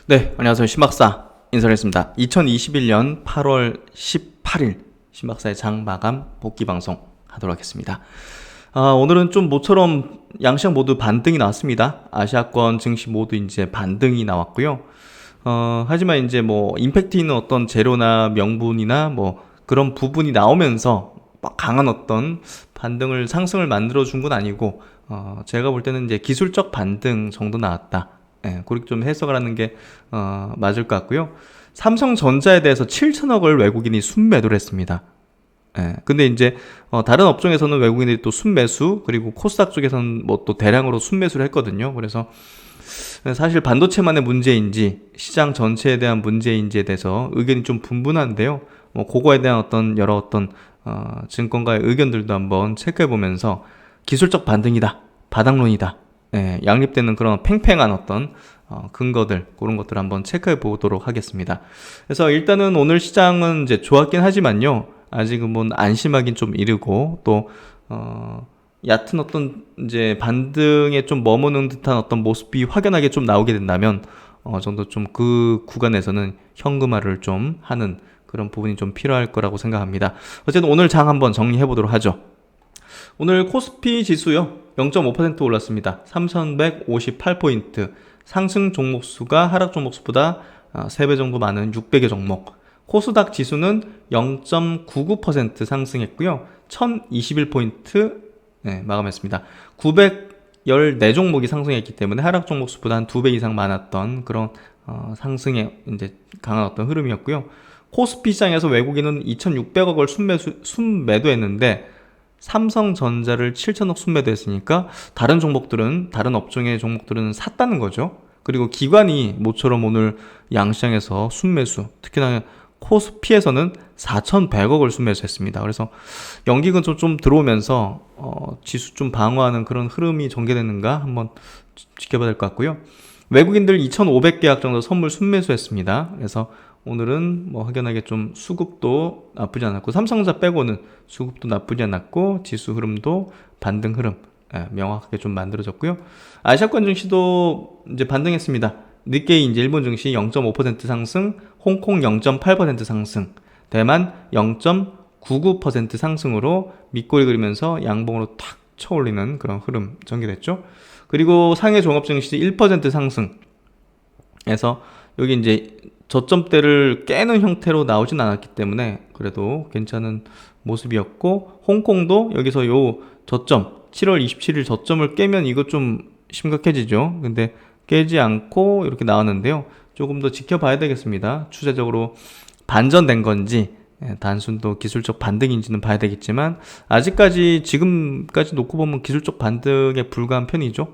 네, 안녕하세요. 신박사 인사드리겠습니다. 2021년 8월 18일 신박사의 장 마감 복귀 방송 하도록 하겠습니다. 오늘은 좀 모처럼 양시장 모두 반등이 나왔습니다. 아시아권 증시 모두 이제 반등이 나왔고요. 하지만 이제 뭐 임팩트 있는 어떤 재료나 명분이나 뭐 그런 부분이 나오면서 막 강한 어떤 반등을 상승을 만들어 준 건 아니고 제가 볼 때는 이제 기술적 반등 정도 나왔다. 예, 그렇게 좀 해석을 하는 게 맞을 것 같고요. 삼성전자에 대해서 7천억을 외국인이 순매도를 했습니다. 예, 근데 이제 다른 업종에서는 외국인들이 또 순매수, 그리고 코스닥 쪽에서는 뭐 또 대량으로 순매수를 했거든요. 그래서 사실 반도체만의 문제인지 시장 전체에 대한 문제인지에 대해서 의견이 좀 분분한데요. 뭐 그거에 대한 어떤 여러 어떤 증권가의 의견들도 한번 체크해 보면서 기술적 반등이다, 바닥론이다, 예, 양립되는 그런 팽팽한 어떤 근거들, 그런 것들을 한번 체크해 보도록 하겠습니다. 그래서 일단은 오늘 시장은 이제 좋았긴 하지만요, 아직은 뭐 안심하긴 좀 이르고, 또 얕은 어떤 이제 반등에 좀 머무는 듯한 어떤 모습이 확연하게 좀 나오게 된다면 정도 좀 그 구간에서는 현금화를 좀 하는 그런 부분이 좀 필요할 거라고 생각합니다. 어쨌든 오늘 장 한번 정리해 보도록 하죠. 오늘 코스피 지수요 0.5% 올랐습니다. 3158포인트. 상승 종목 수가 하락 종목 수보다 3배 정도 많은 600여 종목. 코스닥 지수는 0.99% 상승했고요. 1021포인트 마감했습니다. 914종목이 상승했기 때문에 하락 종목 수보다 한 2배 이상 많았던 그런 상승의 이제 강한 어떤 흐름이었고요. 코스피 시장에서 외국인은 2,600억을 순매도했는데 삼성전자를 7천억 순매도했으니까 다른 종목들은, 다른 업종의 종목들은 샀다는 거죠. 그리고 기관이 모처럼 오늘 양시장에서 순매수, 특히나 코스피에서는 4,100억을 순매수했습니다. 그래서 연기금 좀 들어오면서 지수 좀 방어하는 그런 흐름이 전개되는가 한번 지켜봐야 될 것 같고요. 외국인들 2,500계약 정도 선물 순매수했습니다. 그래서 오늘은 뭐 확연하게 좀 수급도 나쁘지 않았고, 삼성전자 빼고는 수급도 나쁘지 않았고, 지수 흐름도 반등 흐름 명확하게 좀 만들어졌고요. 아시아권 증시도 이제 반등했습니다. 니케이 이제 일본 증시 0.5% 상승, 홍콩 0.8% 상승, 대만 0.99% 상승으로 밑꼬리 그리면서 양봉으로 탁 쳐올리는 그런 흐름 전개됐죠. 그리고 상해 종합증시 1% 상승에서 여기 이제 저점대를 깨는 형태로 나오진 않았기 때문에 그래도 괜찮은 모습이었고, 홍콩도 여기서 요 저점 7월 27일 저점을 깨면 이거 좀 심각해지죠. 근데 깨지 않고 이렇게 나왔는데요, 조금 더 지켜봐야 되겠습니다. 추세적으로 반전된 건지 단순 또 기술적 반등인지는 봐야 되겠지만, 아직까지 지금까지 놓고 보면 기술적 반등에 불과한 편이죠.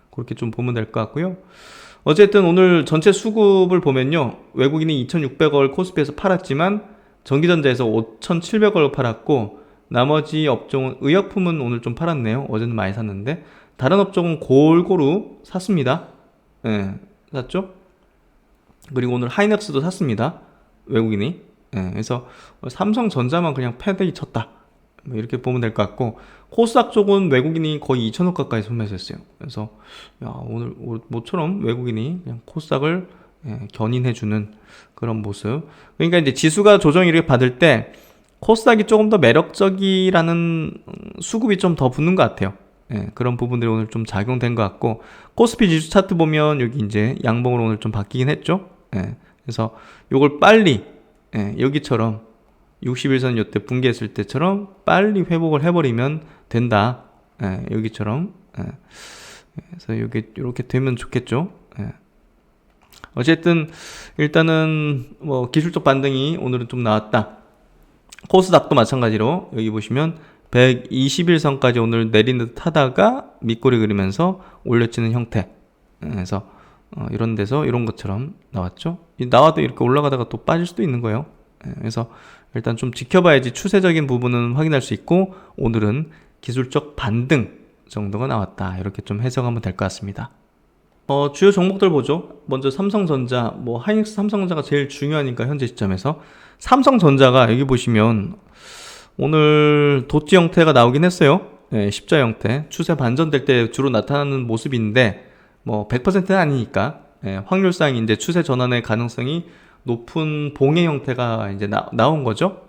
그렇게 좀 보면 될 것 같고요. 어쨌든 오늘 전체 수급을 보면요, 외국인이 2,600억을 코스피에서 팔았지만 전기전자에서 5,700억을 팔았고, 나머지 업종은 의약품은 오늘 좀 팔았네요. 어제는 많이 샀는데 다른 업종은 골고루 샀습니다. 샀죠. 그리고 오늘 하이넥스도 샀습니다, 외국인이. 그래서 삼성전자만 그냥 패대기 쳤다, 이렇게 보면 될 것 같고, 코스닥 쪽은 외국인이 거의 2천억 가까이 순매수했어요. 그래서 오늘 모처럼 외국인이 그냥 코스닥을 견인해주는 그런 모습. 그러니까 이제 지수가 조정 이렇게 받을 때 코스닥이 조금 더 매력적이라는 수급이 좀 더 붙는 것 같아요. 그런 부분들이 오늘 좀 작용된 것 같고, 코스피 지수 차트 보면 여기 이제 양봉으로 오늘 좀 바뀌긴 했죠. 그래서 요걸 빨리 여기처럼 61선 요때 붕괴했을 때처럼 빨리 회복을 해버리면 된다. 여기처럼. 그래서 여기 이렇게 되면 좋겠죠. 어쨌든 일단은 뭐 기술적 반등이 오늘은 좀 나왔다. 코스닥도 마찬가지로 여기 보시면 121선까지 오늘 내린 듯 하다가 밑꼬리 그리면서 올려치는 형태. 그래서 이런 데서 이런 것처럼 나왔죠. 나와도 이렇게 올라가다가 또 빠질 수도 있는 거예요. 그래서 일단 좀 지켜봐야지 추세적인 부분은 확인할 수 있고, 오늘은 기술적 반등 정도가 나왔다, 이렇게 좀 해석하면 될 것 같습니다. 주요 종목들 보죠. 먼저 삼성전자, 뭐 하이닉스 삼성전자가 제일 중요하니까 현재 시점에서 삼성전자가 여기 보시면 오늘 도치 형태가 나오긴 했어요. 십자 형태, 추세 반전될 때 주로 나타나는 모습인데 뭐 100%는 아니니까 확률상 이제 추세 전환의 가능성이 높은 봉의 형태가 이제 나온 거죠.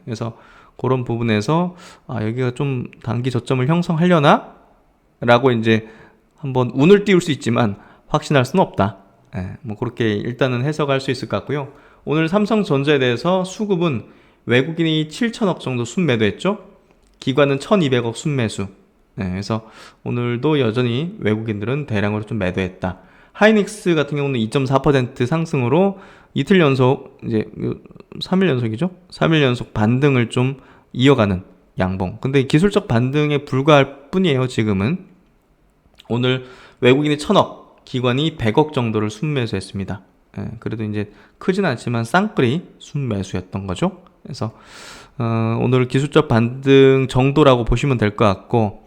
그래서 그런 부분에서 여기가 좀 단기 저점을 형성하려나? 라고 이제 한번 운을 띄울 수 있지만 확신할 수는 없다. 뭐 그렇게 일단은 해석할 수 있을 것 같고요. 오늘 삼성전자에 대해서 수급은 외국인이 7천억 정도 순매도했죠. 기관은 1200억 순매수. 그래서 오늘도 여전히 외국인들은 대량으로 좀 매도했다. 하이닉스 같은 경우는 2.4% 상승으로 이틀 연속, 이제 3일 연속이죠? 3일 연속 반등을 좀 이어가는 양봉. 근데 기술적 반등에 불과할 뿐이에요, 지금은. 오늘 외국인이 1000억, 기관이 100억 정도를 순매수했습니다. 그래도 이제 크진 않지만 쌍끌이 순매수였던 거죠. 그래서 오늘 기술적 반등 정도라고 보시면 될 것 같고,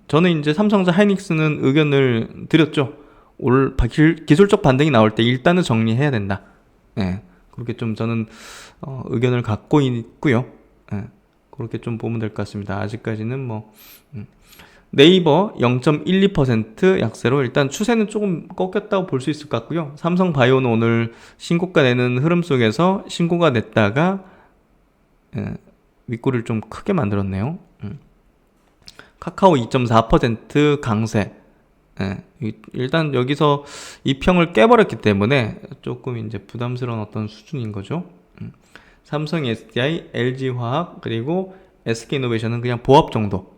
저는 이제 삼성전자 하이닉스는 의견을 드렸죠. 기술적 반등이 나올 때 일단은 정리해야 된다. 그렇게 좀 저는 의견을 갖고 있고요. 그렇게 좀 보면 될 것 같습니다. 아직까지는 뭐 네이버 0.12% 약세로 일단 추세는 조금 꺾였다고 볼 수 있을 것 같고요. 삼성바이오는 오늘 신고가 내는 흐름 속에서 신고가 냈다가 윗골을 좀 크게 만들었네요. 카카오 2.4% 강세. 일단 여기서 이 평을 깨버렸기 때문에 조금 이제 부담스러운 어떤 수준인 거죠. 삼성 SDI, LG화학 그리고 SK이노베이션은 그냥 보합 정도.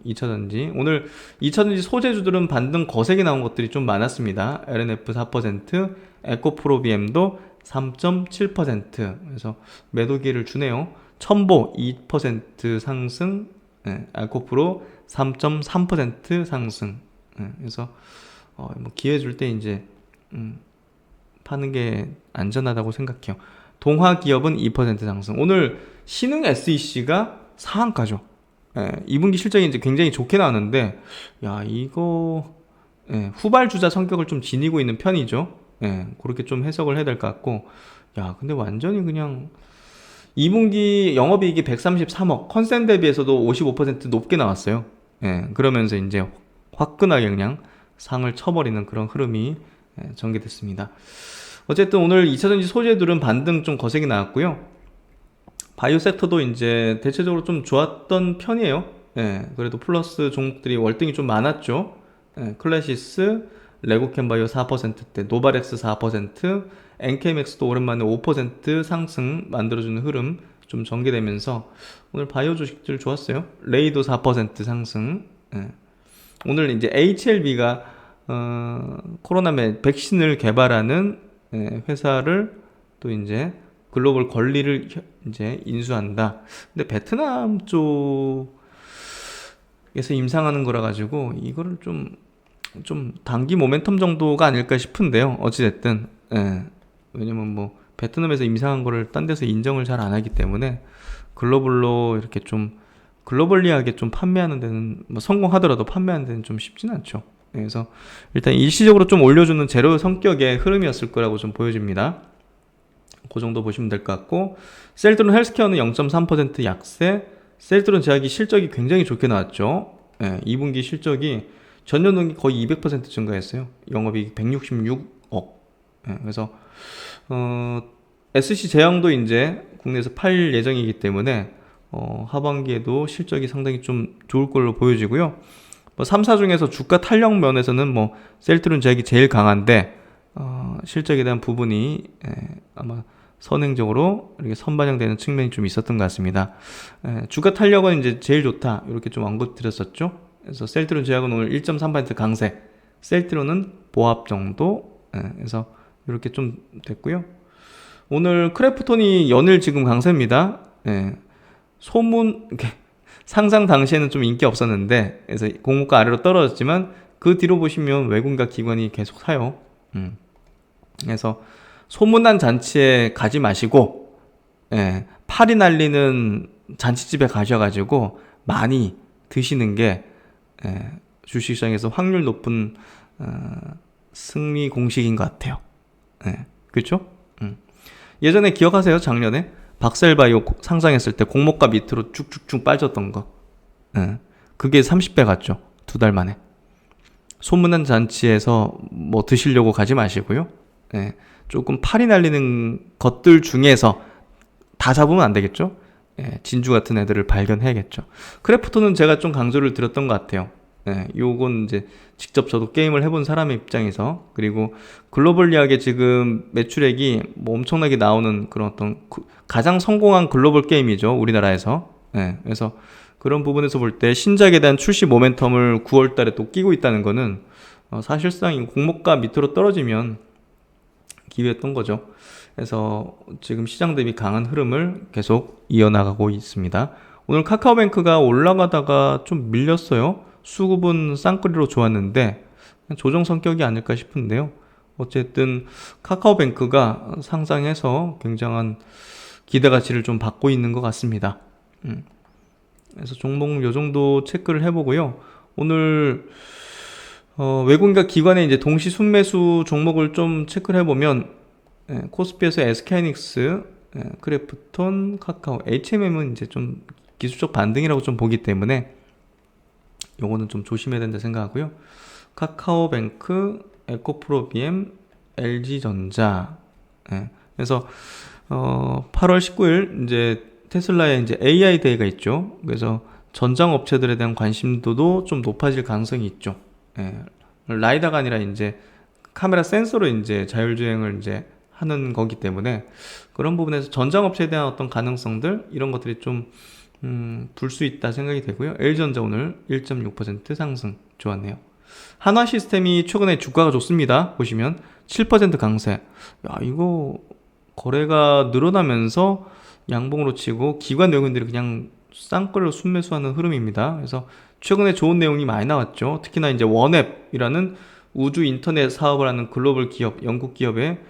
2차전지. 오늘 2차전지 소재주들은 반등 거세게 나온 것들이 좀 많았습니다. LNF 4%, 에코프로비엠도 3.7%. 그래서 매도기를 주네요. 첨보 2% 상승, 에코프로 3.3% 상승. 그래서 뭐 기회 줄 때 이제 파는 게 안전하다고 생각해요. 동화기업은 2% 상승. 오늘 신흥 SEC가 상한가죠. 2분기 실적이 이제 굉장히 좋게 나왔는데, 야, 이거, 후발주자 성격을 좀 지니고 있는 편이죠. 그렇게 좀 해석을 해야 될 것 같고, 야, 근데 완전히 그냥, 2분기 영업이익이 133억, 컨센 대비해서도 55% 높게 나왔어요. 그러면서 이제 화끈하게 그냥 상을 쳐버리는 그런 흐름이 전개됐습니다. 어쨌든 오늘 2차전지 소재들은 반등 좀 거세게 나왔고요. 바이오 섹터도 이제 대체적으로 좀 좋았던 편이에요. 그래도 플러스 종목들이 월등히 좀 많았죠. 클래시스, 레고캠바이오 4%대, 노바렉스 4%, NK맥스도 오랜만에 5% 상승 만들어주는 흐름 좀 전개되면서 오늘 바이오 주식들 좋았어요. 레이도 4% 상승. 오늘 이제 HLB가 코로나 백신을 개발하는 회사를 또 이제 글로벌 권리를 이제 인수한다. 근데 베트남 쪽에서 임상하는 거라 가지고 이거를 좀 단기 모멘텀 정도가 아닐까 싶은데요. 어찌됐든 왜냐면 뭐 베트남에서 임상한 거를 딴 데서 인정을 잘 안 하기 때문에 글로벌로 이렇게 좀 글로벌리하게 좀 판매하는 데는 뭐 성공하더라도 판매하는 데는 좀 쉽진 않죠. 그래서 일단 일시적으로 좀 올려주는 제로 성격의 흐름이었을 거라고 좀 보여집니다. 그 정도 보시면 될 것 같고, 셀트론 헬스케어는 0.3% 약세. 셀트론 제약이 실적이 굉장히 좋게 나왔죠. 2분기 실적이 전년 동기 거의 200% 증가했어요. 영업이익 166억. 그래서 SC 제형도 이제 국내에서 팔 예정이기 때문에 하반기에도 실적이 상당히 좀 좋을 걸로 보여지고요. 뭐 3사 중에서 주가 탄력 면에서는 뭐 셀트론 제약이 제일 강한데 실적에 대한 부분이 아마 선행적으로 이렇게 선반영되는 측면이 좀 있었던 것 같습니다. 주가 탄력은 이제 제일 좋다 이렇게 좀 언급 드렸었죠. 그래서 셀트론 제약은 오늘 1.3% 강세, 셀트론은 보합 정도. 그래서 이렇게 좀 됐고요. 오늘 크래프톤이 연일 지금 강세입니다. 소문 상장 당시에는 좀 인기 없었는데 그래서 공모가 아래로 떨어졌지만 그 뒤로 보시면 외국인과 기관이 계속 사요. 그래서 소문난 잔치에 가지 마시고 파리 날리는 잔치집에 가셔가지고 많이 드시는 게 주식시장에서 확률 높은 승리 공식인 것 같아요. 그렇죠? 예전에 기억하세요? 작년에 박셀바이오 상장했을 때 공모가 밑으로 쭉쭉쭉 빠졌던 거. 그게 30배 갔죠. 2달 만에. 소문난 잔치에서 뭐 드시려고 가지 마시고요. 예, 조금 팔이 날리는 것들 중에서 다 잡으면 안 되겠죠? 예, 진주 같은 애들을 발견해야겠죠. 크래프톤은 제가 좀 강조를 드렸던 것 같아요. 예, 요건 이제 직접 저도 게임을 해본 사람의 입장에서, 그리고 글로벌리하게 지금 매출액이 뭐 엄청나게 나오는 그런 어떤 가장 성공한 글로벌 게임이죠, 우리나라에서. 예, 그래서 그런 부분에서 볼 때 신작에 대한 출시 모멘텀을 9월 달에 또 끼고 있다는 거는 사실상 이 공모가 밑으로 떨어지면 기회였던 거죠. 그래서 지금 시장 대비 강한 흐름을 계속 이어나가고 있습니다. 오늘 카카오뱅크가 올라가다가 좀 밀렸어요. 수급은 쌍끌이로 좋았는데 조정 성격이 아닐까 싶은데요. 어쨌든 카카오뱅크가 상장해서 굉장한 기대 가치를 좀 받고 있는 것 같습니다. 그래서 종목 요 정도 체크를 해보고요. 오늘 외국인과 기관의 이제 동시 순매수 종목을 좀 체크를 해보면, 코스피에서 SK하이닉스, 크래프톤, 카카오, HMM은 이제 좀 기술적 반등이라고 좀 보기 때문에 요거는 좀 조심해야 된다 생각하고요. 카카오뱅크, 에코프로비엠, LG전자. 그래서 8월 19일 이제 테슬라의 이제 AI 데이가 있죠. 그래서 전장 업체들에 대한 관심도도 좀 높아질 가능성이 있죠. 라이다가 아니라 이제 카메라 센서로 이제 자율주행을 이제 하는 거기 때문에 그런 부분에서 전장 업체에 대한 어떤 가능성들, 이런 것들이 좀 불 수 있다 생각이 되고요. LG전자 오늘 1.6% 상승 좋았네요. 한화 시스템이 최근에 주가가 좋습니다. 보시면 7% 강세. 야, 이거 거래가 늘어나면서 양봉으로 치고 기관 외국인들이 그냥 쌍끌로 순매수하는 흐름입니다. 그래서 최근에 좋은 내용이 많이 나왔죠. 특히나 이제 원앱이라는 우주 인터넷 사업을 하는 글로벌 기업, 영국 기업에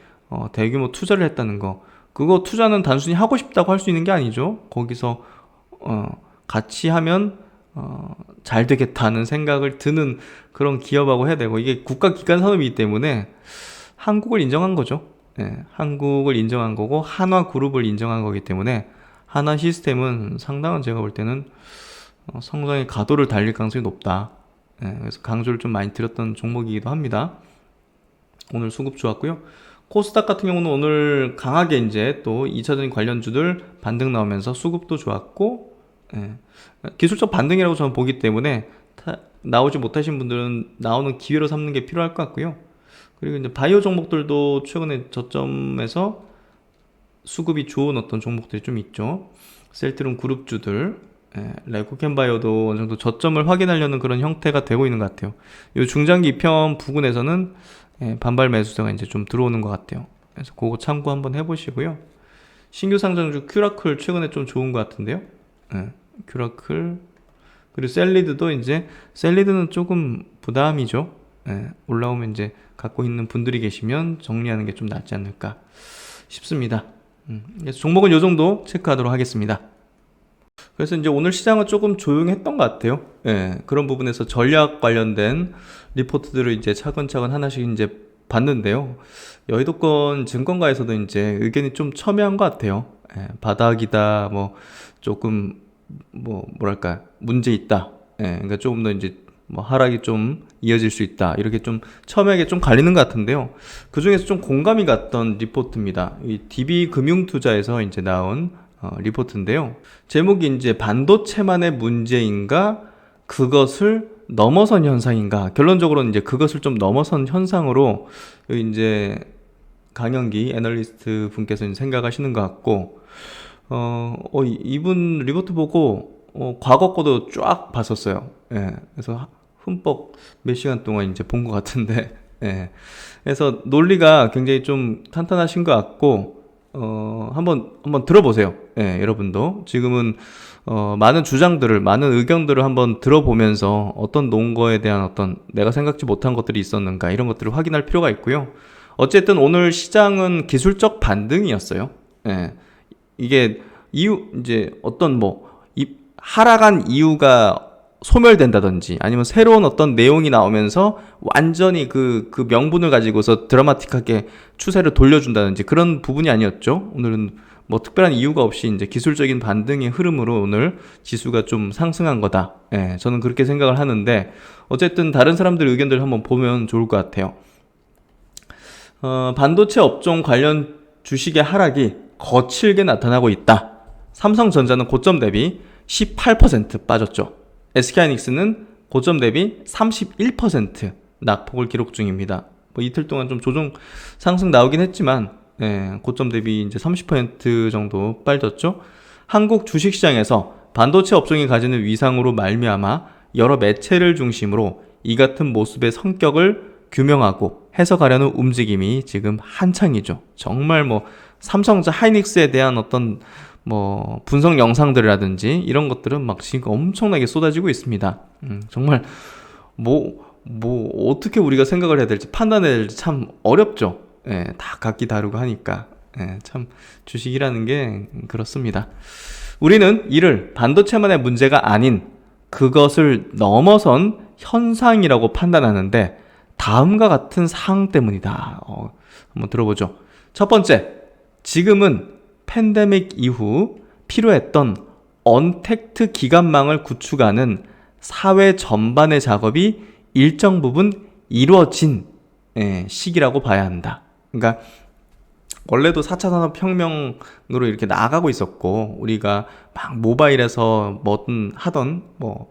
대규모 투자를 했다는 거. 그거 투자는 단순히 하고 싶다고 할 수 있는 게 아니죠. 거기서 같이 하면 잘 되겠다는 생각을 드는 그런 기업하고 해야 되고, 이게 국가기관 산업이기 때문에 한국을 인정한 거죠. 한국을 인정한 거고 한화그룹을 인정한 거기 때문에 한화 시스템은 상당한, 제가 볼 때는 성장의 가도를 달릴 가능성이 높다. 그래서 강조를 좀 많이 드렸던 종목이기도 합니다. 오늘 수급 좋았고요. 코스닥 같은 경우는 오늘 강하게 이제 또 2차전지 관련주들 반등 나오면서 수급도 좋았고, 기술적 반등이라고 저는 보기 때문에 나오지 못하신 분들은 나오는 기회로 삼는 게 필요할 것 같고요. 그리고 이제 바이오 종목들도 최근에 저점에서 수급이 좋은 어떤 종목들이 좀 있죠. 셀트론 그룹주들, 레코캠바이오도 어느 정도 저점을 확인하려는 그런 형태가 되고 있는 것 같아요. 이 중장기 이평 부근에서는 반발 매수세가 이제 좀 들어오는 것 같아요. 그래서 그거 참고 한번 해보시고요. 신규 상장주 큐라클 최근에 좀 좋은 것 같은데요. 큐라클, 그리고 셀리드도 이제, 셀리드는 조금 부담이죠. 올라오면 이제 갖고 있는 분들이 계시면 정리하는 게 좀 낫지 않을까 싶습니다. 그래서 종목은 요 정도 체크하도록 하겠습니다. 그래서 이제 오늘 시장은 조금 조용했던 것 같아요. 그런 부분에서 전략 관련된 리포트들을 이제 차근차근 하나씩 이제 봤는데요. 여의도권 증권가에서도 이제 의견이 좀 첨예한 것 같아요. 바닥이다, 뭐 조금 뭐랄까 문제 있다. 그러니까 조금 더 이제 뭐 하락이 좀 이어질 수 있다, 이렇게 좀 첨예하게 좀 갈리는 것 같은데요. 그 중에서 좀 공감이 갔던 리포트입니다. 이 DB금융투자에서 이제 나온 리포트인데요. 제목이 이제 반도체만의 문제인가 그것을 넘어선 현상인가. 결론적으로는 이제 그것을 좀 넘어선 현상으로 이제 강영기 애널리스트 분께서 생각하시는 것 같고, 이분 리포트 보고 과거 거도 쫙 봤었어요. 그래서 흠뻑 몇 시간 동안 이제 본 것 같은데, 그래서 논리가 굉장히 좀 탄탄하신 것 같고, 한번 들어보세요. 여러분도 지금은 많은 주장들을, 많은 의견들을 한번 들어보면서 어떤 논거에 대한 어떤 내가 생각지 못한 것들이 있었는가, 이런 것들을 확인할 필요가 있고요. 어쨌든 오늘 시장은 기술적 반등이었어요. 이게 이제 어떤 하락한 이유가 소멸된다든지, 아니면 새로운 어떤 내용이 나오면서 완전히 그 명분을 가지고서 드라마틱하게 추세를 돌려준다든지, 그런 부분이 아니었죠. 오늘은 뭐 특별한 이유가 없이 이제 기술적인 반등의 흐름으로 오늘 지수가 좀 상승한 거다. 예, 저는 그렇게 생각을 하는데 어쨌든 다른 사람들 의견들 한번 보면 좋을 것 같아요. 반도체 업종 관련 주식의 하락이 거칠게 나타나고 있다. 삼성전자는 고점 대비 18% 빠졌죠. SK하이닉스는 고점 대비 31% 낙폭을 기록 중입니다. 뭐 이틀 동안 좀 조정 상승 나오긴 했지만 고점 대비 이제 30% 정도 빠졌죠. 한국 주식시장에서 반도체 업종이 가지는 위상으로 말미암아 여러 매체를 중심으로 이 같은 모습의 성격을 규명하고 해석하려는 움직임이 지금 한창이죠. 정말 뭐 삼성전자 하이닉스에 대한 어떤 뭐 분석 영상들이라든지 이런 것들은 막 지금 엄청나게 쏟아지고 있습니다. 정말 뭐 어떻게 우리가 생각을 해야 될지 판단해야 될지 참 어렵죠. 예, 다 각기 다르고 하니까 참 주식이라는 게 그렇습니다. 우리는 이를 반도체만의 문제가 아닌 그것을 넘어선 현상이라고 판단하는데 다음과 같은 사항 때문이다. 한번 들어보죠. 첫 번째, 지금은 팬데믹 이후 필요했던 언택트 기관망을 구축하는 사회 전반의 작업이 일정 부분 이루어진 시기라고 봐야 한다. 그러니까 원래도 4차 산업혁명으로 이렇게 나아가고 있었고 우리가 막 모바일에서 뭐든 하던 뭐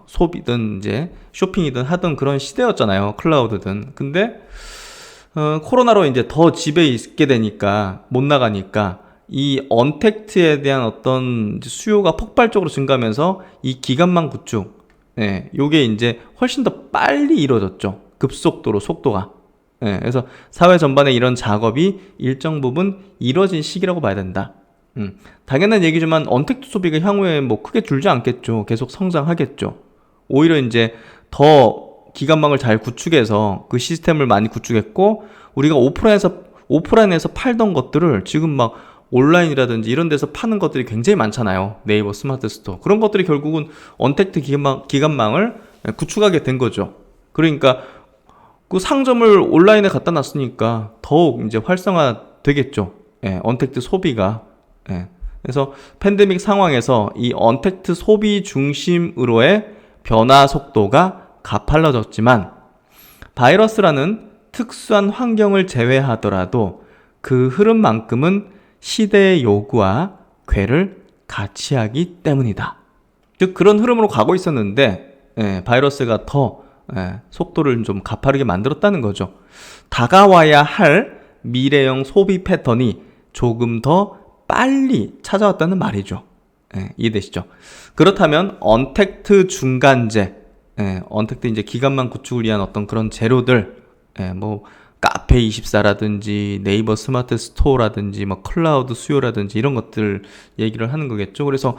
소비든 이제 쇼핑이든 하던 그런 시대였잖아요. 클라우드든. 근데 코로나로 이제 더 집에 있게 되니까 못 나가니까 이 언택트에 대한 어떤 수요가 폭발적으로 증가하면서 이 기관망 구축 요게 이제 훨씬 더 빨리 이루어졌죠. 급속도로 속도가. 그래서 사회 전반에 이런 작업이 일정 부분 이루어진 시기라고 봐야 된다. 당연한 얘기지만 언택트 소비가 향후에 뭐 크게 줄지 않겠죠. 계속 성장하겠죠. 오히려 이제 더 기관망을 잘 구축해서 그 시스템을 많이 구축했고 우리가 오프라인에서 팔던 것들을 지금 막 온라인이라든지 이런 데서 파는 것들이 굉장히 많잖아요. 네이버 스마트 스토어. 그런 것들이 결국은 언택트 기관망을 구축하게 된 거죠. 그러니까 그 상점을 온라인에 갖다 놨으니까 더욱 이제 활성화 되겠죠. 언택트 소비가. 그래서 팬데믹 상황에서 이 언택트 소비 중심으로의 변화 속도가 가팔라졌지만 바이러스라는 특수한 환경을 제외하더라도 그 흐름만큼은 시대의 요구와 궤를 같이 하기 때문이다. 즉 그런 흐름으로 가고 있었는데 바이러스가 더 속도를 좀 가파르게 만들었다는 거죠. 다가와야 할 미래형 소비 패턴이 조금 더 빨리 찾아왔다는 말이죠. 이해되시죠? 그렇다면 언택트 중간재, 언택트 이제 기관망 구축을 위한 어떤 그런 재료들, 뭐 카페24라든지 네이버 스마트 스토어라든지 뭐 클라우드 수요라든지 이런 것들 얘기를 하는 거겠죠. 그래서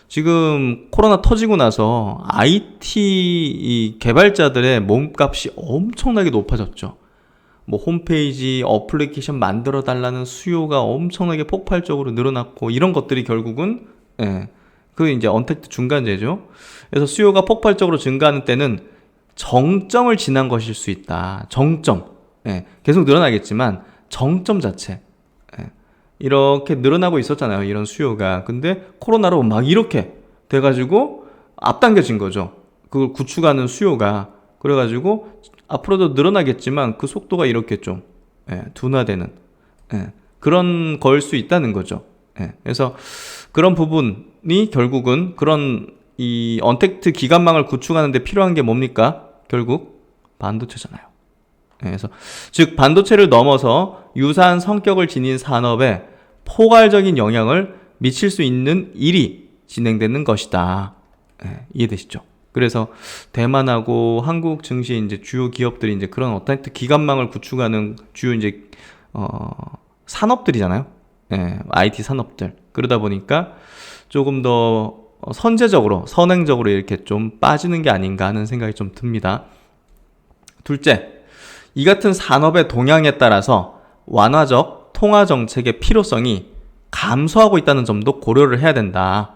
지금 코로나 터지고 나서 IT 개발자들의 몸값이 엄청나게 높아졌죠. 뭐 홈페이지 어플리케이션 만들어 달라는 수요가 엄청나게 폭발적으로 늘어났고 이런 것들이 결국은 그 이제 언택트 중간재죠. 그래서 수요가 폭발적으로 증가하는 때는 정점을 지난 것일 수 있다. 정점. 계속 늘어나겠지만 정점 자체. 이렇게 늘어나고 있었잖아요. 이런 수요가. 근데 코로나로 막 이렇게 돼가지고 앞당겨진 거죠. 그걸 구축하는 수요가. 그래가지고 앞으로도 늘어나겠지만 그 속도가 이렇게 좀 둔화되는 그런 걸 수 있다는 거죠. 그래서 그런 부분이 결국은 그런 이 언택트 기관망을 구축하는 데 필요한 게 뭡니까? 결국 반도체잖아요. 그래서 즉 반도체를 넘어서 유사한 성격을 지닌 산업에 포괄적인 영향을 미칠 수 있는 일이 진행되는 것이다. 이해되시죠? 그래서 대만하고 한국 증시 이제 주요 기업들이 이제 그런 언택트 기관망을 구축하는 주요 이제 산업들이잖아요. IT 산업들. 그러다 보니까 조금 더 선제적으로 선행적으로 이렇게 좀 빠지는 게 아닌가 하는 생각이 좀 듭니다. 둘째, 이 같은 산업의 동향에 따라서 완화적 통화 정책의 필요성이 감소하고 있다는 점도 고려를 해야 된다.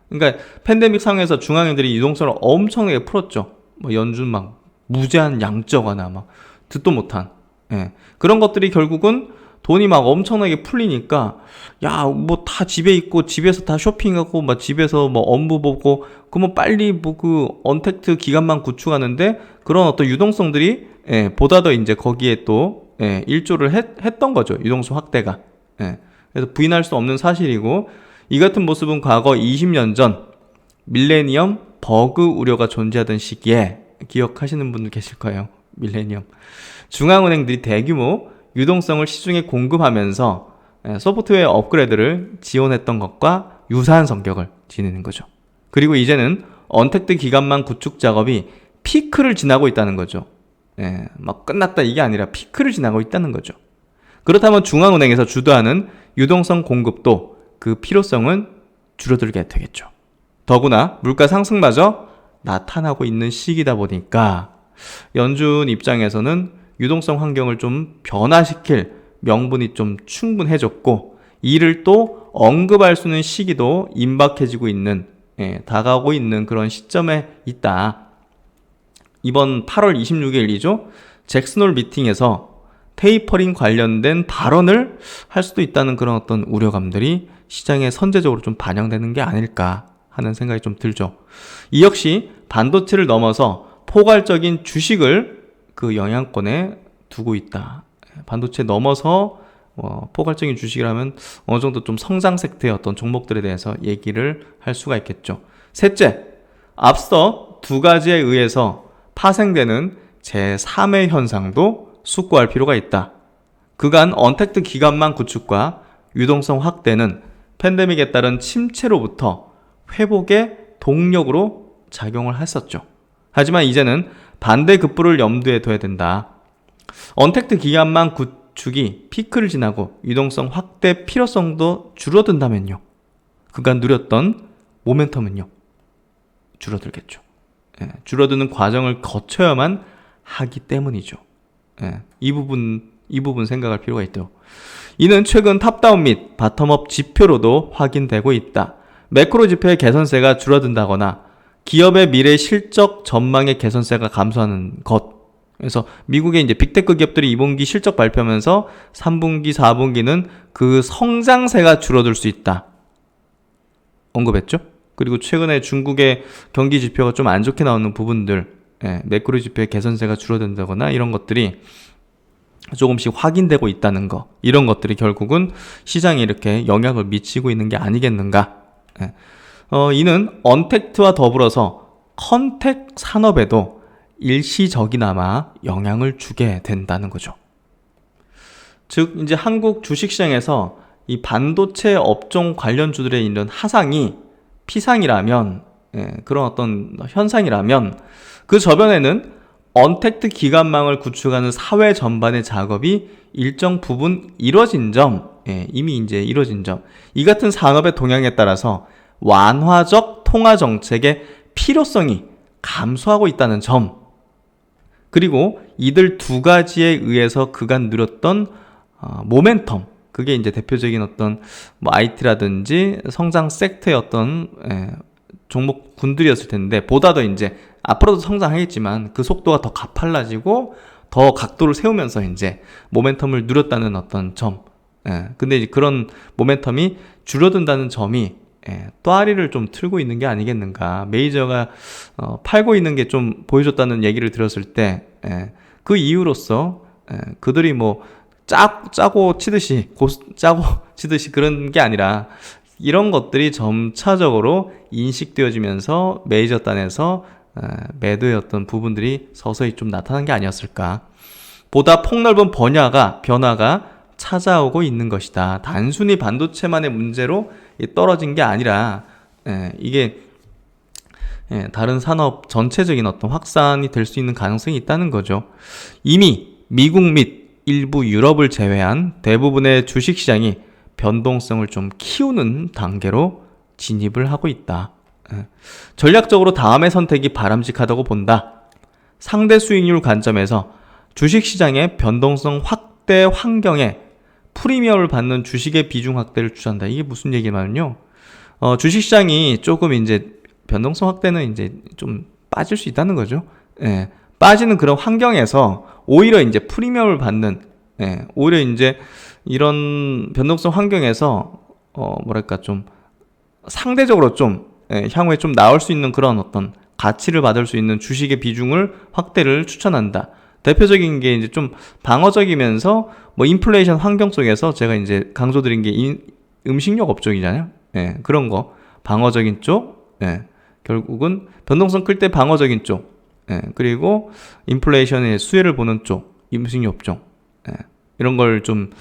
그러니까 팬데믹 상황에서 중앙은행들이 유동성을 엄청나게 풀었죠. 뭐 연준 막 무제한 양적 완화 막 듣도 못한 그런 것들이 결국은 돈이 막 엄청나게 풀리니까 야, 뭐 다 집에 있고 집에서 다 쇼핑하고 막 집에서 뭐 업무 보고 그러면 빨리 뭐 그 언택트 기간만 구축하는데 그런 어떤 유동성들이 보다 더 이제 거기에 또 일조를 했던 거죠. 유동성 확대가. 그래서 부인할 수 없는 사실이고 이 같은 모습은 과거 20년 전 밀레니엄 버그 우려가 존재하던 시기에 기억하시는 분들 계실 거예요. 밀레니엄. 중앙은행들이 대규모 유동성을 시중에 공급하면서 소프트웨어 업그레이드를 지원했던 것과 유사한 성격을 지니는 거죠. 그리고 이제는 언택트 기간만 구축 작업이 피크를 지나고 있다는 거죠. 막 끝났다 이게 아니라 피크를 지나고 있다는 거죠. 그렇다면 중앙은행에서 주도하는 유동성 공급도 그 필요성은 줄어들게 되겠죠. 더구나 물가 상승마저 나타나고 있는 시기다 보니까 연준 입장에서는 유동성 환경을 좀 변화시킬 명분이 좀 충분해졌고 이를 또 언급할 수 있는 시기도 임박해지고 있는 다가오고 있는 그런 시점에 있다. 이번 8월 26일이죠. 잭슨홀 미팅에서 테이퍼링 관련된 발언을 할 수도 있다는 그런 어떤 우려감들이 시장에 선제적으로 좀 반영되는 게 아닐까 하는 생각이 좀 들죠. 이 역시 반도체를 넘어서 포괄적인 주식을 그 영향권에 두고 있다. 반도체 넘어서 포괄적인 주식이라면 어느 정도 좀 성장 섹터의 어떤 종목들에 대해서 얘기를 할 수가 있겠죠. 셋째, 앞서 두 가지에 의해서 파생되는 제3의 현상도 숙고할 필요가 있다. 그간 언택트 기간만 구축과 유동성 확대는 팬데믹에 따른 침체로부터 회복의 동력으로 작용을 했었죠. 하지만 이제는 반대급부를 염두에 둬야 된다. 언택트 기간만 구축이 피크를 지나고 유동성 확대 필요성도 줄어든다면요. 그간 누렸던 모멘텀은요. 줄어들겠죠. 줄어드는 과정을 거쳐야만 하기 때문이죠. 이 부분 생각할 필요가 있죠. 이는 최근 탑다운 및 바텀업 지표로도 확인되고 있다. 매크로 지표의 개선세가 줄어든다거나 기업의 미래 실적 전망의 개선세가 감소하는 것. 그래서 미국의 이제 빅테크 기업들이 2분기 실적 발표하면서 3분기, 4분기는 그 성장세가 줄어들 수 있다. 언급했죠? 그리고 최근에 중국의 경기 지표가 좀 안 좋게 나오는 부분들, 매크로 지표의 개선세가 줄어든다거나 이런 것들이 조금씩 확인되고 있다는 거, 이런 것들이 결국은 시장에 이렇게 영향을 미치고 있는 게 아니겠는가. 이는 언택트와 더불어서 컨택 산업에도 일시적이나마 영향을 주게 된다는 거죠. 즉 이제 한국 주식시장에서 이 반도체 업종 관련주들의 이런 하상이 피상이라면, 그런 어떤 현상이라면 그 저변에는 언택트 기간망을 구축하는 사회 전반의 작업이 일정 부분 이뤄진 점, 이미 이제 이뤄진 점, 이 같은 산업의 동향에 따라서 완화적 통화 정책의 필요성이 감소하고 있다는 점, 그리고 이들 두 가지에 의해서 그간 누렸던 모멘텀, 그게 이제 대표적인 어떤 뭐 IT라든지 성장 섹터의 어떤 종목군들이었을 텐데, 보다 더 이제 앞으로도 성장하겠지만 그 속도가 더 가팔라지고 더 각도를 세우면서 이제 모멘텀을 누렸다는 어떤 점. 근데 이제 그런 모멘텀이 줄어든다는 점이 또아리를 좀 틀고 있는 게 아니겠는가. 메이저가 팔고 있는 게 좀 보여줬다는 얘기를 들었을 때 그 이유로서 그들이 뭐 짜고 치듯이 그런 게 아니라 이런 것들이 점차적으로 인식되어지면서 메이저 단에서 매도의 어떤 부분들이 서서히 좀 나타난 게 아니었을까. 보다 폭넓은 변화가 찾아오고 있는 것이다. 단순히 반도체만의 문제로 떨어진 게 아니라 이게 다른 산업 전체적인 어떤 확산이 될 수 있는 가능성이 있다는 거죠. 이미 미국 및 일부 유럽을 제외한 대부분의 주식시장이 변동성을 좀 키우는 단계로 진입을 하고 있다. 전략적으로 다음의 선택이 바람직하다고 본다. 상대 수익률 관점에서 주식시장의 변동성 확대 환경에 프리미엄을 받는 주식의 비중 확대를 주장한다. 이게 무슨 얘기냐면요. 주식시장이 조금 이제 변동성 확대는 이제 좀 빠질 수 있다는 거죠. 빠지는 그런 환경에서 오히려 이제 프리미엄을 받는, 오히려 이제 이런 변동성 환경에서 뭐랄까 좀 상대적으로 좀 향후에 좀 나올 수 있는 그런 어떤 가치를 받을 수 있는 주식의 비중을 확대를 추천한다. 대표적인 게 이제 좀 방어적이면서 뭐 인플레이션 환경 속에서 제가 이제 강조드린 게 음식료 업종이잖아요. 예, 그런 거 방어적인 쪽, 예, 결국은 변동성 클 때 방어적인 쪽, 예, 그리고 인플레이션의 수혜를 보는 쪽, 음식료 업종, 예, 이런 걸 좀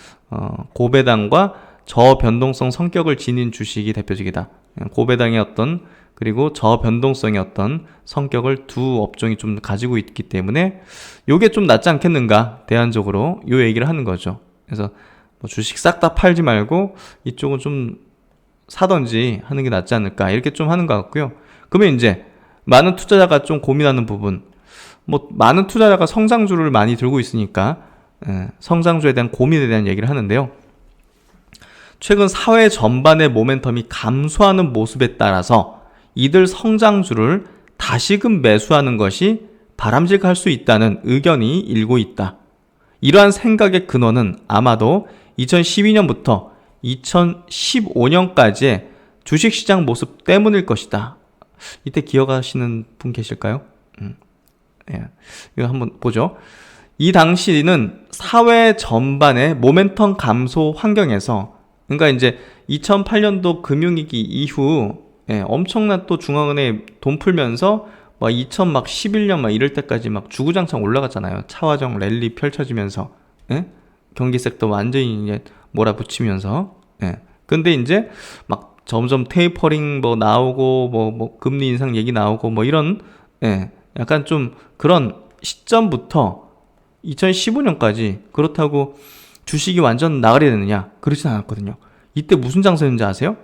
고배당과 저변동성 성격을 지닌 주식이 대표적이다. 고배당의 어떤 그리고 저변동성의 어떤 성격을 두 업종이 좀 가지고 있기 때문에 요게 좀 낫지 않겠는가, 대안적으로 요 얘기를 하는 거죠. 그래서 뭐 주식 싹 다 팔지 말고 이쪽은 좀 사던지 하는 게 낫지 않을까, 이렇게 좀 하는 것 같고요. 그러면 이제 많은 투자자가 좀 고민하는 부분, 뭐 많은 투자자가 성장주를 많이 들고 있으니까 성장주에 대한 고민에 대한 얘기를 하는데요. 최근 사회 전반의 모멘텀이 감소하는 모습에 따라서 이들 성장주를 다시금 매수하는 것이 바람직할 수 있다는 의견이 일고 있다. 이러한 생각의 근원은 아마도 2012년부터 2015년까지의 주식시장 모습 때문일 것이다. 이때 기억하시는 분 계실까요? 예, 이거 한번 보죠. 이 당시는 사회 전반의 모멘텀 감소 환경에서, 그러니까 이제 2008년도 금융위기 이후 엄청난 또 중앙은행 돈 풀면서 막 2011년 막 이럴 때까지 막 주구장창 올라갔잖아요. 차화정 랠리 펼쳐지면서, 경기 섹터 완전히 이제 몰아붙이면서. 근데 이제 막 점점 테이퍼링 뭐 나오고 뭐 금리 인상 얘기 나오고 뭐 이런 약간 좀 그런 시점부터 2015년까지 그렇다고 주식이 완전 나가려 되느냐? 그렇진 않았거든요. 이때 무슨 장세였는지 아세요?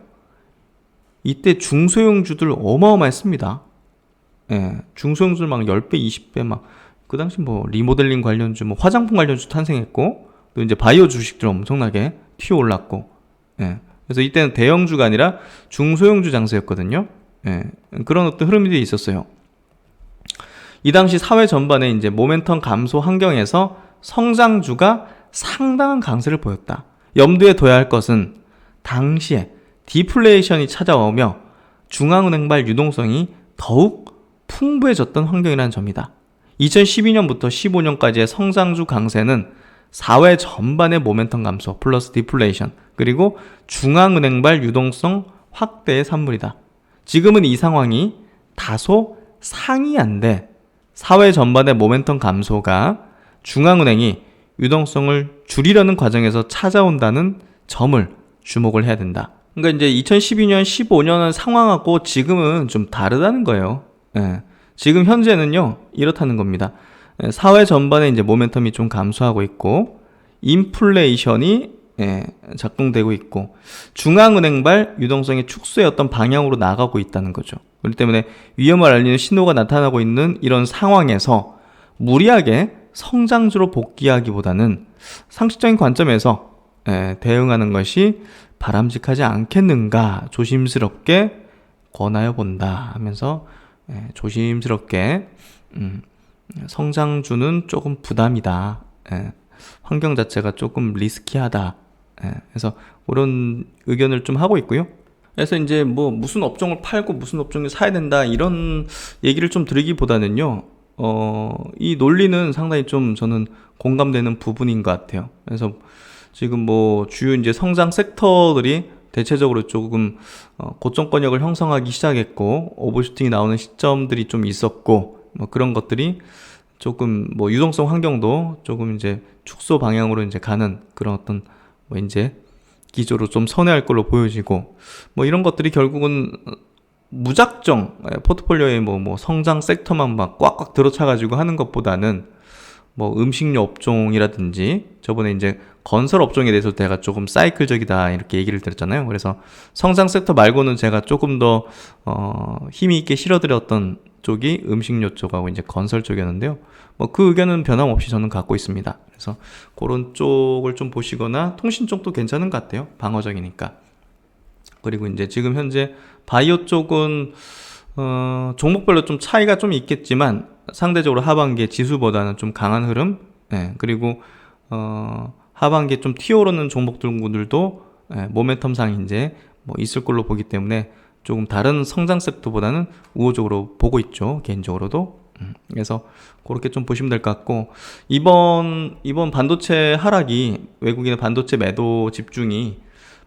이때 중소형주들 어마어마했습니다. 중소형주들 막 10배, 20배 막, 그 당시 뭐 리모델링 관련주, 뭐 화장품 관련주 탄생했고, 또 이제 바이오 주식들 엄청나게 튀어 올랐고, 그래서 이때는 대형주가 아니라 중소형주 장세였거든요. 그런 어떤 흐름들이 있었어요. 이 당시 사회 전반에 이제 모멘텀 감소 환경에서 성장주가 상당한 강세를 보였다. 염두에 둬야 할 것은 당시에 디플레이션이 찾아오며 중앙은행발 유동성이 더욱 풍부해졌던 환경이라는 점이다. 2012년부터 15년까지의 성장주 강세는 사회 전반의 모멘텀 감소 플러스 디플레이션 그리고 중앙은행발 유동성 확대의 산물이다. 지금은 이 상황이 다소 상이한데 사회 전반의 모멘텀 감소가 중앙은행이 유동성을 줄이려는 과정에서 찾아온다는 점을 주목을 해야 된다. 그러니까 이제 2012년, 15년은 상황하고 지금은 좀 다르다는 거예요. 지금 현재는요, 이렇다는 겁니다. 사회 전반에 이제 모멘텀이 좀 감소하고 있고, 인플레이션이 작동되고 있고, 중앙은행발 유동성의 축소의 어떤 방향으로 나가고 있다는 거죠. 그렇기 때문에 위험을 알리는 신호가 나타나고 있는 이런 상황에서 무리하게 성장주로 복귀하기보다는 상식적인 관점에서 대응하는 것이 바람직하지 않겠는가 조심스럽게 권하여 본다 하면서 조심스럽게 성장주는 조금 부담이다. 환경 자체가 조금 리스키하다. 그래서 그런 의견을 좀 하고 있고요. 그래서 이제 뭐 무슨 업종을 팔고 무슨 업종을 사야 된다 이런 얘기를 좀 드리기보다는요. 이 논리는 상당히 좀 저는 공감되는 부분인 것 같아요. 그래서 지금 뭐 주요 이제 성장 섹터들이 대체적으로 조금 고점권역을 형성하기 시작했고 오버슈팅이 나오는 시점들이 좀 있었고 뭐 그런 것들이 조금 뭐 유동성 환경도 조금 이제 축소 방향으로 이제 가는 그런 어떤 뭐 이제 기조로 좀 선회할 걸로 보여지고 뭐 이런 것들이 결국은 무작정 포트폴리오에 뭐 성장 섹터만 막 꽉꽉 들어차가지고 하는 것보다는 뭐 음식료 업종이라든지 저번에 이제 건설 업종에 대해서 제가 조금 사이클적이다 이렇게 얘기를 드렸잖아요. 그래서 성장 섹터 말고는 제가 조금 더 힘이 있게 실어드렸던 쪽이 음식료 쪽하고 이제 건설 쪽이었는데요. 뭐 그 의견은 변함없이 저는 갖고 있습니다. 그래서 그런 쪽을 좀 보시거나 통신 쪽도 괜찮은 것 같아요. 방어적이니까. 그리고 이제 지금 현재 바이오 쪽은 종목별로 좀 차이가 좀 있겠지만 상대적으로 하반기에 지수보다는 좀 강한 흐름. 그리고 하반기에 좀 튀어오르는 종목들도 모멘텀상 이제 뭐 있을 걸로 보기 때문에 조금 다른 성장 섹터보다는 우호적으로 보고 있죠. 개인적으로도. 그래서 그렇게 좀 보시면 될 것 같고, 이번 반도체 하락이 외국인의 반도체 매도 집중이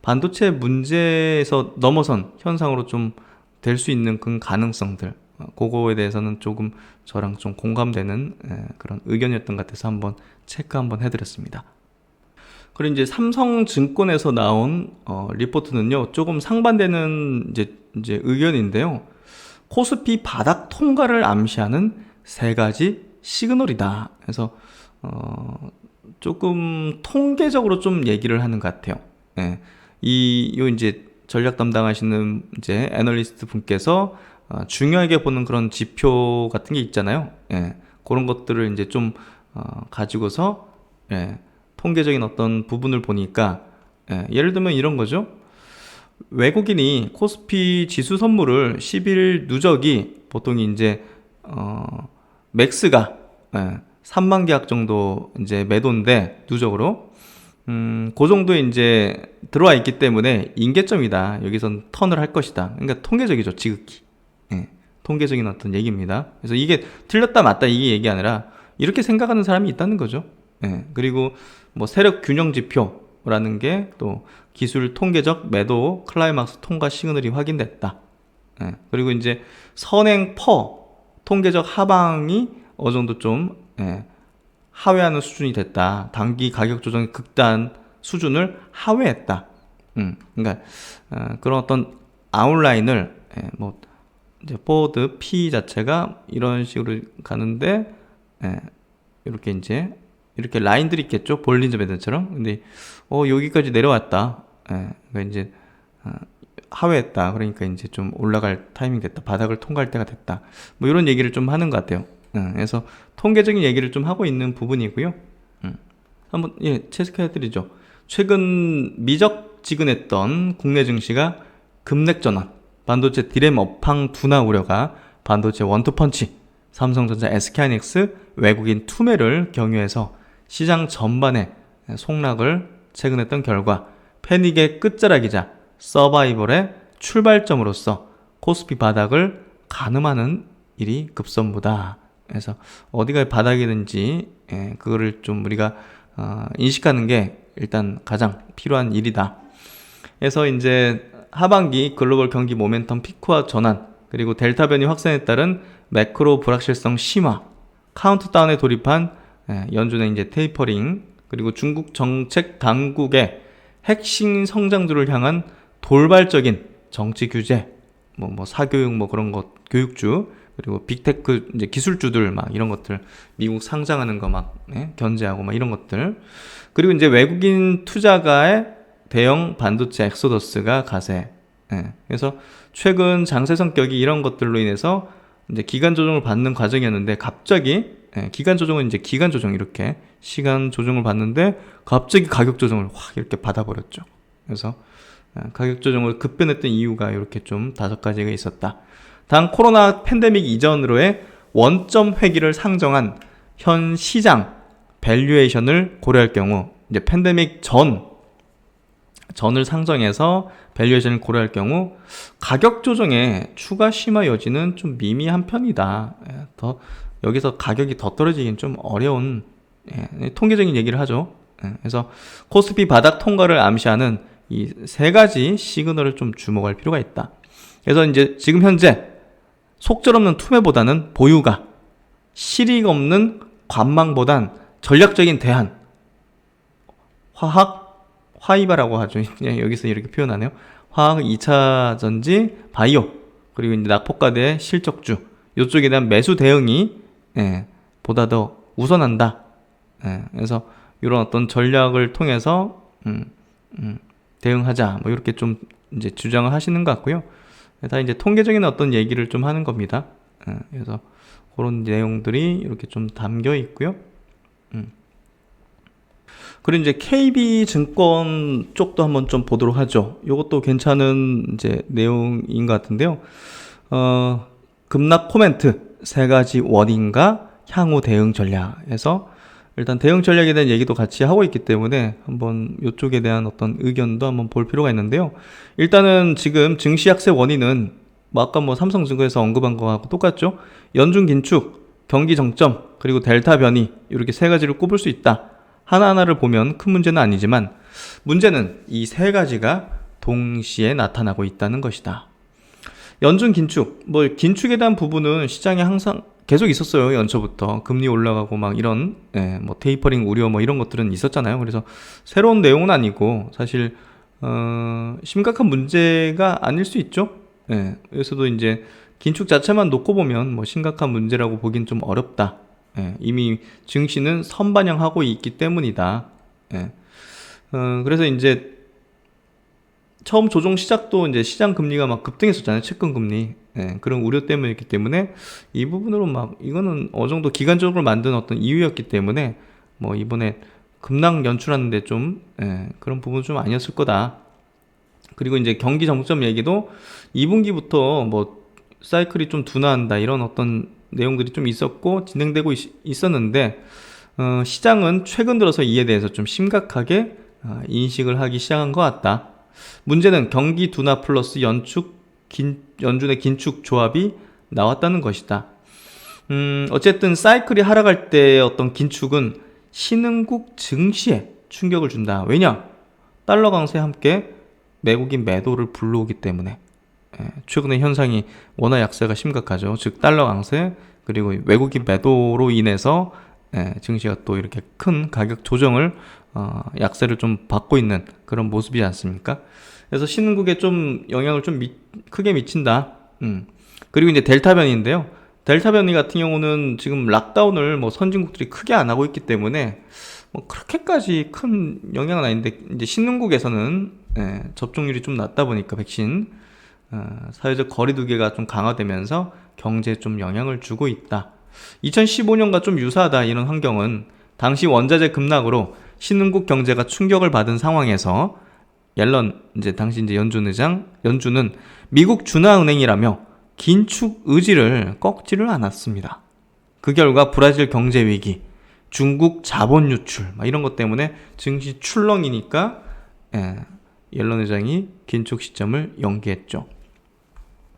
반도체 문제에서 넘어선 현상으로 좀 될 수 있는 그 가능성들, 그거에 대해서는 조금 저랑 좀 공감되는 그런 의견이었던 것 같아서 한번 체크 한번 해드렸습니다. 그리고 이제 삼성증권에서 나온 리포트는요, 조금 상반되는 이제 의견인데요. 코스피 바닥 통과를 암시하는 세 가지 시그널이다. 그래서 조금 통계적으로 좀 얘기를 하는 것 같아요. 예. 요 이제 전략 담당하시는 이제 애널리스트 분께서 중요하게 보는 그런 지표 같은 게 있잖아요. 예. 그런 것들을 이제 좀 가지고서 통계적인 어떤 부분을 보니까 예를 들면 이런 거죠. 외국인이 코스피 지수 선물을 10일 누적이 보통 이제 맥스가 3만 계약 정도 이제 매도인데 누적으로 그 정도에 이제 들어와 있기 때문에 임계점이다. 여기선 턴을 할 것이다. 그러니까 통계적이죠, 지극히. 통계적인 어떤 얘기입니다. 그래서 이게 틀렸다 맞다 이게 얘기 아니라 이렇게 생각하는 사람이 있다는 거죠. 그리고 뭐 세력 균형 지표라는 게 또 기술 통계적 매도 클라이막스 통과 시그널이 확인됐다. 그리고 이제 선행 퍼 통계적 하방이 어느 정도 좀 하회하는 수준이 됐다. 단기 가격 조정의 극단 수준을 하회했다. 그러니까 그런 어떤 아웃라인을 뭐 이제 포워드 P 자체가 이런 식으로 가는데 이렇게 이제 이렇게 라인들이 있겠죠. 볼린저 밴드처럼. 근데 여기까지 내려왔다. 그러니까 이제 하회했다. 그러니까 이제 좀 올라갈 타이밍 됐다. 바닥을 통과할 때가 됐다. 뭐 이런 얘기를 좀 하는 것 같아요. 그래서 통계적인 얘기를 좀 하고 있는 부분이고요. 한번 체크해드리죠. 최근 미적지근했던 국내 증시가 급락 전환, 반도체 디램 업황 둔화 우려가 반도체 원투펀치, 삼성전자, SK하이닉스 외국인 투매를 경유해서 시장 전반에 속락을 최근했던 결과 패닉의 끝자락이자 서바이벌의 출발점으로서 코스피 바닥을 가늠하는 일이 급선무다. 그래서 어디가 바닥이든지 그거를 좀 우리가 인식하는 게 일단 가장 필요한 일이다. 그래서 이제 하반기 글로벌 경기 모멘텀 피크와 전환, 그리고 델타 변이 확산에 따른 매크로 불확실성 심화, 카운트다운에 돌입한 연준의 이제 테이퍼링, 그리고 중국 정책 당국의 핵심 성장주를 향한 돌발적인 정치 규제, 뭐 사교육 뭐 그런 것, 교육주, 그리고 빅테크 이제 기술주들 막 이런 것들, 미국 상장하는 거 막 견제하고 막 이런 것들, 그리고 이제 외국인 투자가의 대형 반도체 엑소더스가 가세. 그래서 최근 장세 성격이 이런 것들로 인해서 이제 기간 조정을 받는 과정이었는데 갑자기 기간 조정은 이제 기간 조정 이렇게 시간 조정을 받는데 갑자기 가격 조정을 확 이렇게 받아버렸죠. 그래서 가격 조정을 급변했던 이유가 이렇게 좀 5가지가 있었다. 단 코로나 팬데믹 이전으로의 원점 회기를 상정한 현 시장 밸류에이션을 고려할 경우 이제 팬데믹 전을 상정해서 밸류에이션을 고려할 경우 가격 조정의 추가 심화 여지는 좀 미미한 편이다. 더 여기서 가격이 더 떨어지긴 좀 어려운 통계적인 얘기를 하죠. 그래서 코스피 바닥 통과를 암시하는 이 3가지 시그널을 좀 주목할 필요가 있다. 그래서 이제 지금 현재 속절없는 투매보다는 보유가, 실익 없는 관망보단 전략적인 대안, 화이바라고 하죠. 여기서 이렇게 표현하네요. 화학 2차 전지, 바이오, 그리고 이제 낙폭과대 실적주, 이쪽에 대한 매수 대응이 보다 더 우선한다. 그래서 이런 어떤 전략을 통해서 대응하자. 뭐 이렇게 좀 이제 주장을 하시는 것 같고요. 다 이제 통계적인 어떤 얘기를 좀 하는 겁니다. 그래서 그런 내용들이 이렇게 좀 담겨 있고요. 그리고 이제 KB증권 쪽도 한번 좀 보도록 하죠. 이것도 괜찮은 이제 내용인 것 같은데요. 급락 코멘트 3가지 원인과 향후 대응 전략에서 일단 대응 전략에 대한 얘기도 같이 하고 있기 때문에 한번 이쪽에 대한 어떤 의견도 한번 볼 필요가 있는데요. 일단은 지금 증시 약세 원인은 뭐 아까 뭐 삼성증권에서 언급한 거하고 똑같죠. 연중 긴축, 경기 정점, 그리고 델타 변이 이렇게 세 가지를 꼽을 수 있다. 하나하나를 보면 큰 문제는 아니지만 문제는 이 세 가지가 동시에 나타나고 있다는 것이다. 연중 긴축, 뭐 긴축에 대한 부분은 시장에 항상 계속 있었어요. 연초부터 금리 올라가고 막 이런 뭐 테이퍼링 우려 뭐 이런 것들은 있었잖아요. 그래서 새로운 내용은 아니고 사실 심각한 문제가 아닐 수 있죠. 여기서도 이제 긴축 자체만 놓고 보면 뭐 심각한 문제라고 보긴 좀 어렵다. 이미 증시는 선반영하고 있기 때문이다. 그래서 이제 처음 조정 시작도 이제 시장 금리가 막 급등했었잖아요. 채권 금리. 그런 우려 때문이었기 때문에 이 부분으로 막 이거는 어느 정도 기간적으로 만든 어떤 이유였기 때문에 뭐 이번에 급락 연출하는데 좀 그런 부분은 좀 아니었을 거다. 그리고 이제 경기 정점 얘기도 2분기부터 뭐 사이클이 좀 둔화한다 이런 어떤 내용들이 좀 있었고 진행되고 있었는데 시장은 최근 들어서 이에 대해서 좀 심각하게 인식을 하기 시작한 것 같다. 문제는 경기 둔화 플러스 연준의 긴축 조합이 나왔다는 것이다. 어쨌든 사이클이 하락할 때 어떤 긴축은 신흥국 증시에 충격을 준다. 왜냐? 달러 강세와 함께 외국인 매도를 불러오기 때문에 최근의 현상이 원화 약세가 심각하죠. 즉 달러 강세 그리고 외국인 매도로 인해서 증시가 또 이렇게 큰 가격 조정을 약세를 좀 받고 있는 그런 모습이지 않습니까? 그래서 신흥국에 좀 영향을 좀 크게 미친다. 그리고 이제 델타 변이인데요. 델타 변이 같은 경우는 지금 락다운을 뭐 선진국들이 크게 안 하고 있기 때문에 뭐 그렇게까지 큰 영향은 아닌데 이제 신흥국에서는 접종률이 좀 낮다 보니까 백신 사회적 거리두기가 좀 강화되면서 경제에 좀 영향을 주고 있다. 2015년과 좀 유사하다. 이런 환경은 당시 원자재 급락으로 신흥국 경제가 충격을 받은 상황에서 옐런 당시 연준은 미국 준하은행이라며 긴축 의지를 꺾지를 않았습니다. 그 결과 브라질 경제 위기, 중국 자본 유출 이런 것 때문에 증시 출렁이니까 옐런 회장이 긴축 시점을 연기했죠.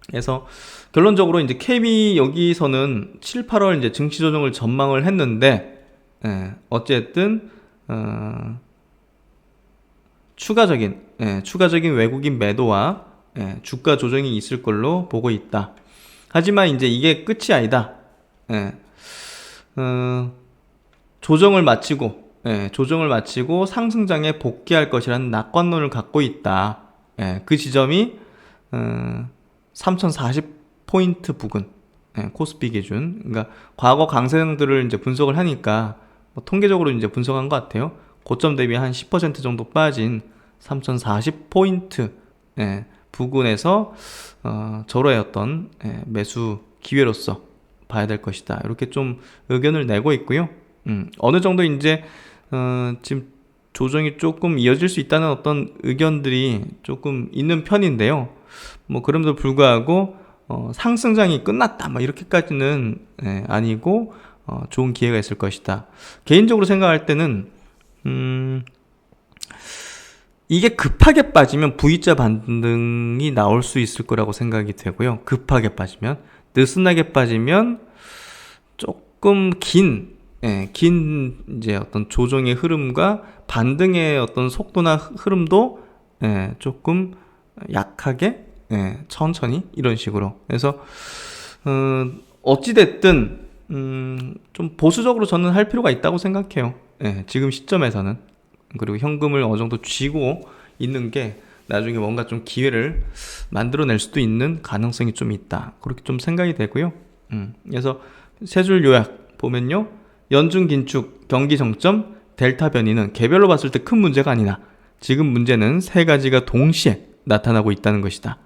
그래서 결론적으로 이제 KB 여기서는 7, 8월 이제 증시 조정을 전망을 했는데 어쨌든 추가적인 외국인 매도와 주가 조정이 있을 걸로 보고 있다. 하지만 이제 이게 끝이 아니다. 조정을 마치고 상승장에 복귀할 것이라는 낙관론을 갖고 있다. 그 지점이 3040포인트 부근, 코스피 기준. 그러니까 과거 강세장들을 이제 분석을 하니까 뭐 통계적으로 이제 분석한 것 같아요. 고점 대비 한 10% 정도 빠진 3040포인트 부근에서 저로의 어떤 매수 기회로서 봐야 될 것이다. 이렇게 좀 의견을 내고 있고요. 어느 정도 이제 지금 조정이 조금 이어질 수 있다는 어떤 의견들이 조금 있는 편인데요. 뭐 그럼에도 불구하고 상승장이 끝났다 이렇게까지는 아니고 좋은 기회가 있을 것이다. 개인적으로 생각할 때는 이게 급하게 빠지면 V자 반등이 나올 수 있을 거라고 생각이 되고요. 급하게 빠지면, 느슨하게 빠지면 조금 긴 이제 어떤 조정의 흐름과 반등의 어떤 속도나 흐름도 조금 약하게 천천히 이런 식으로. 그래서 어찌됐든 좀 보수적으로 저는 할 필요가 있다고 생각해요. 지금 시점에서는. 그리고 현금을 어느 정도 쥐고 있는 게 나중에 뭔가 좀 기회를 만들어낼 수도 있는 가능성이 좀 있다. 그렇게 좀 생각이 되고요. 그래서 세 줄 요약 보면요. 연중 긴축, 경기 정점, 델타 변이는 개별로 봤을 때 큰 문제가 아니다. 지금 문제는 세 가지가 동시에 나타나고 있다는 것이다.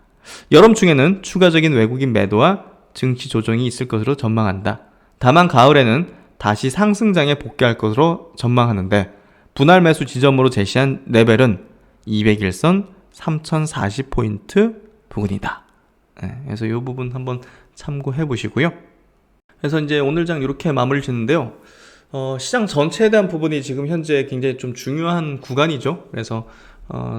여름중에는 추가적인 외국인 매도와 증시 조정이 있을 것으로 전망한다. 다만 가을에는 다시 상승장에 복귀할 것으로 전망하는데 분할 매수 지점으로 제시한 레벨은 200일선 3040포인트 부근이다. 그래서 이 부분 한번 참고해 보시고요. 그래서 이제 오늘 장 이렇게 마무리 짓는데요. 시장 전체에 대한 부분이 지금 현재 굉장히 좀 중요한 구간이죠. 그래서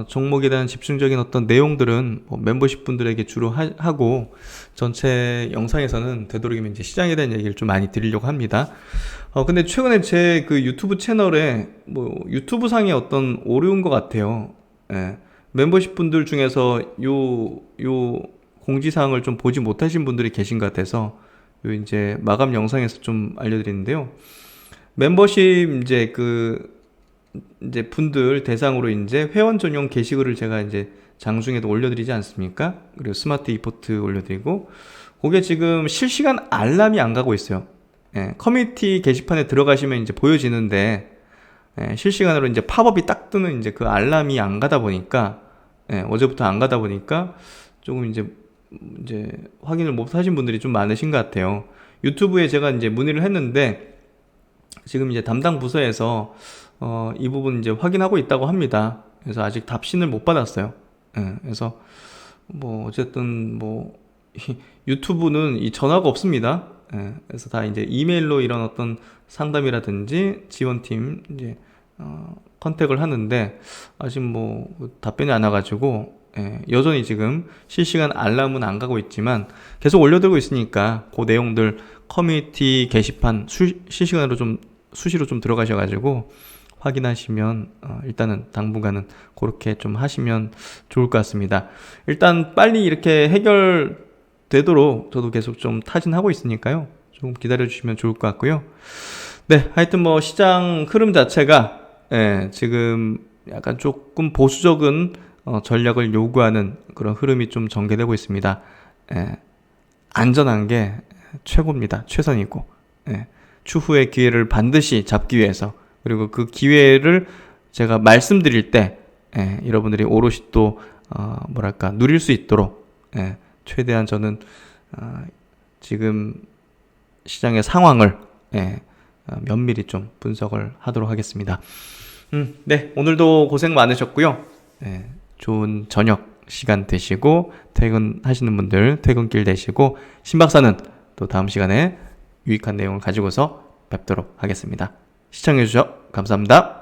종목에 대한 집중적인 어떤 내용들은 뭐 멤버십 분들에게 주로 하고 전체 영상에서는 되도록이면 이제 시장에 대한 얘기를 좀 많이 드리려고 합니다. 근데 최근에 제 그 유튜브 채널에 뭐 유튜브 상에 어떤 오류인 것 같아요. 예. 멤버십 분들 중에서 요 공지사항을 좀 보지 못하신 분들이 계신 것 같아서 요 이제 마감 영상에서 좀 알려드리는데요. 멤버십 이제 분들 대상으로 이제 회원 전용 게시글을 제가 이제 장중에도 올려드리지 않습니까? 그리고 스마트 이포트 올려드리고, 그게 지금 실시간 알람이 안 가고 있어요. 예, 커뮤니티 게시판에 들어가시면 이제 보여지는데, 실시간으로 이제 팝업이 딱 뜨는 이제 그 알람이 안 가다 보니까, 어제부터 안 가다 보니까 조금 이제 확인을 못 하신 분들이 좀 많으신 것 같아요. 유튜브에 제가 이제 문의를 했는데, 지금 이제 담당 부서에서 이 부분 이제 확인하고 있다고 합니다. 그래서 아직 답신을 못 받았어요. 그래서 뭐 어쨌든 뭐 유튜브는 이 전화가 없습니다. 그래서 다 이제 이메일로 이런 어떤 상담이라든지 지원팀 이제 컨택을 하는데 아직 뭐 답변이 안 와가지고 여전히 지금 실시간 알람은 안 가고 있지만 계속 올려두고 있으니까 그 내용들 커뮤니티 게시판 실시간으로 좀 수시로 좀 들어가셔가지고 확인하시면 일단은 당분간은 그렇게 좀 하시면 좋을 것 같습니다. 일단 빨리 이렇게 해결되도록 저도 계속 좀 타진하고 있으니까요. 조금 기다려주시면 좋을 것 같고요. 네, 하여튼 뭐 시장 흐름 자체가 지금 약간 조금 보수적인 전략을 요구하는 그런 흐름이 좀 전개되고 있습니다. 안전한 게 최고입니다. 최선이고 추후의 기회를 반드시 잡기 위해서, 그리고 그 기회를 제가 말씀드릴 때 여러분들이 오롯이 또 누릴 수 있도록 최대한 저는 지금 시장의 상황을 면밀히 좀 분석을 하도록 하겠습니다. 네, 오늘도 고생 많으셨고요. 좋은 저녁 시간 되시고, 퇴근하시는 분들 퇴근길 되시고, 신박사는 또 다음 시간에 유익한 내용을 가지고서 뵙도록 하겠습니다. 시청해주셔서 감사합니다.